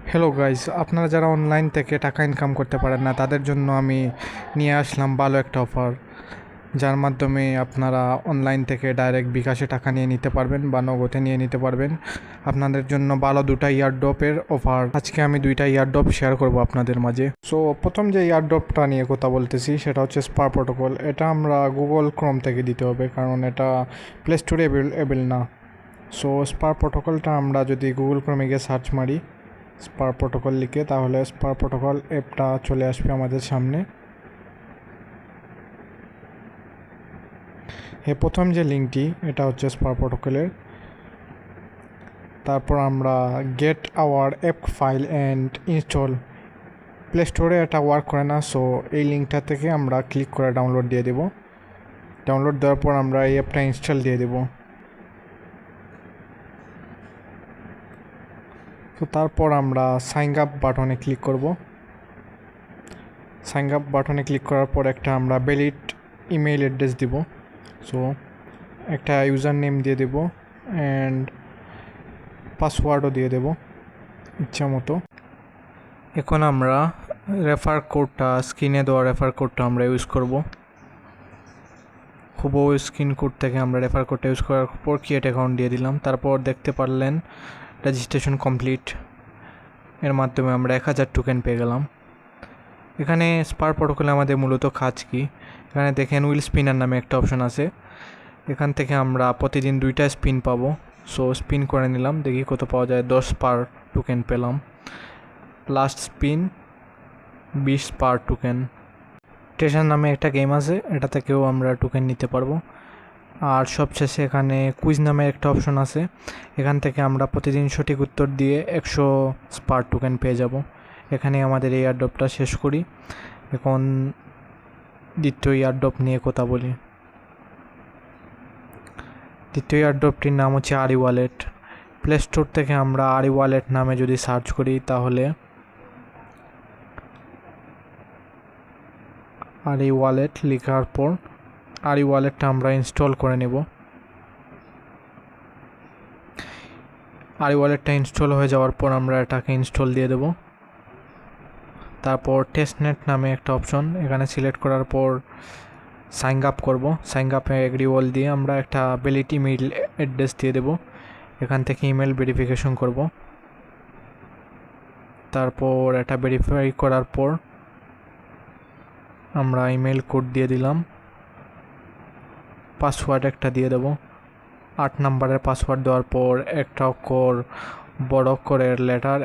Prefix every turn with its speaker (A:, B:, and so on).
A: Hello guys, আপনারা যারা online থেকে টাকা ইনকাম করতে পারেন না তাদের জন্য আমি নিয়ে আসলাম ভালো একটা অফার, যার মাধ্যমে আপনারা অনলাইন থেকে ডাইরেক্ট বিকাশে টাকা নিয়ে নিতে পারবেন বা নগদে নিয়ে নিতে পারবেন। আপনাদের জন্য ভালো দুটা ইয়ারড্রপের অফার। আজকে আমি দুইটা ইয়ারড্রপ শেয়ার করব আপনাদের মাঝে। সো প্রথম যে ইয়ারড্রপটা নিয়ে কথা বলতেছি সেটা হচ্ছে স্পার প্রোটোকল। এটা আমরা গুগল ক্রোম থেকে দিতে হবে, কারণ এটা প্লে স্টোরে অ্যাভেলেবল না। সো স্পার প্রোটোকলটা আমরা যদি গুগল ক্রোমে গিয়ে সার্চ মারি স্পার প্রোটোকল লিখে, তাহলে স্পার প্রোটোকল অ্যাপটা চলে আসবে আমাদের সামনে। প্রথম যে লিঙ্কটি এটা হচ্ছে স্পার প্রোটোকলের। তারপর আমরা gate hour app file and install. Play স্টোরে এটা ওয়ার্ক করে না, সো এই লিঙ্কটা থেকে আমরা ক্লিক করে ডাউনলোড দিয়ে দেব। ডাউনলোড দেওয়ার পর আমরা এই অ্যাপটা ইনস্টল দিয়ে দেব। তো তারপর আমরা সাইন আপ বাটনে ক্লিক করব। সাইন আপ বাটনে ক্লিক করার পর একটা আমরা ভ্যালিড ইমেইল অ্যাড্রেস দিব। সো একটা ইউজার নেম দিয়ে দেব অ্যান্ড পাসওয়ার্ডও দিয়ে দেব ইচ্ছা মতো। এখন আমরা রেফার কোডটা, স্ক্রিনে দেওয়া রেফার কোডটা আমরা ইউজ করব। হুবহু স্ক্রিন কোড থেকে আমরা রেফার কোডটা ইউজ করার পর ক্রিয়েট অ্যাকাউন্ট দিয়ে দিলাম। তারপর দেখতে পারলেন রেজিস্ট্রেশন কমপ্লিট। এর মাধ্যমে আমরা 1000 টোকেন পেয়ে গেলাম। এখানে স্পার প্রোটোকলে আমাদের মূলত কাজ কি, এখানে দেখেন উইল স্পিনার নামে একটা অপশন আছে। এখান থেকে আমরা প্রতিদিন 2টা স্পিন পাবো। সো স্পিন করে নিলাম, দেখি কত পাওয়া যায়। 10 পার টোকেন পেলাম। লাস্ট স্পিন 20 পার টোকেন। ট্রেজার নামে একটা গেম আছে, এটা থেকেও আমরা টোকেন নিতে পারবো। আর সবশেষে এখানে কুইজ নামে একটা অপশন আছে, এখান থেকে আমরা প্রতিদিন সঠিক উত্তর দিয়ে 100 স্পার টোকেন পেয়ে যাব। এখানে আমাদের এই এয়ারড্রপটা শেষ করি। এখন দ্বিতীয় এয়ারড্রপ নিয়ে কথা বলি। দ্বিতীয় এয়ারড্রপটির নাম হচ্ছে আরি ওয়ালেট। প্লে স্টোর থেকে আমরা আরি ওয়ালেট নামে যদি সার্চ করি, তাহলে আরি ওয়ালেট লেখার পর আরি ওয়ালেটটা আমরা ইনস্টল করে নেব। আরি ওয়ালেটটা ইনস্টল হয়ে যাওয়ার পর আমরা এটাকে ইনস্টল দিয়ে দেব। তারপর টেস্টনেট নামে একটা অপশন, এখানে সিলেক্ট করার পর সাইন আপ করবো। সাইন আপে এগ্রি অল দিয়ে আমরা একটা ভ্যালিড ইমেইল অ্যাড্রেস দিয়ে দেব। এখান থেকে ইমেল ভেরিফিকেশন করব। তারপর এটা ভেরিফাই করার পর আমরা ইমেল কোড দিয়ে দিলাম। পাসওয়ার্ড একটা দিয়ে দেব। 8 নম্বরের পাসওয়ার্ড দেওয়ার পর একটা অক্ষর বড় অক্ষরের লেটার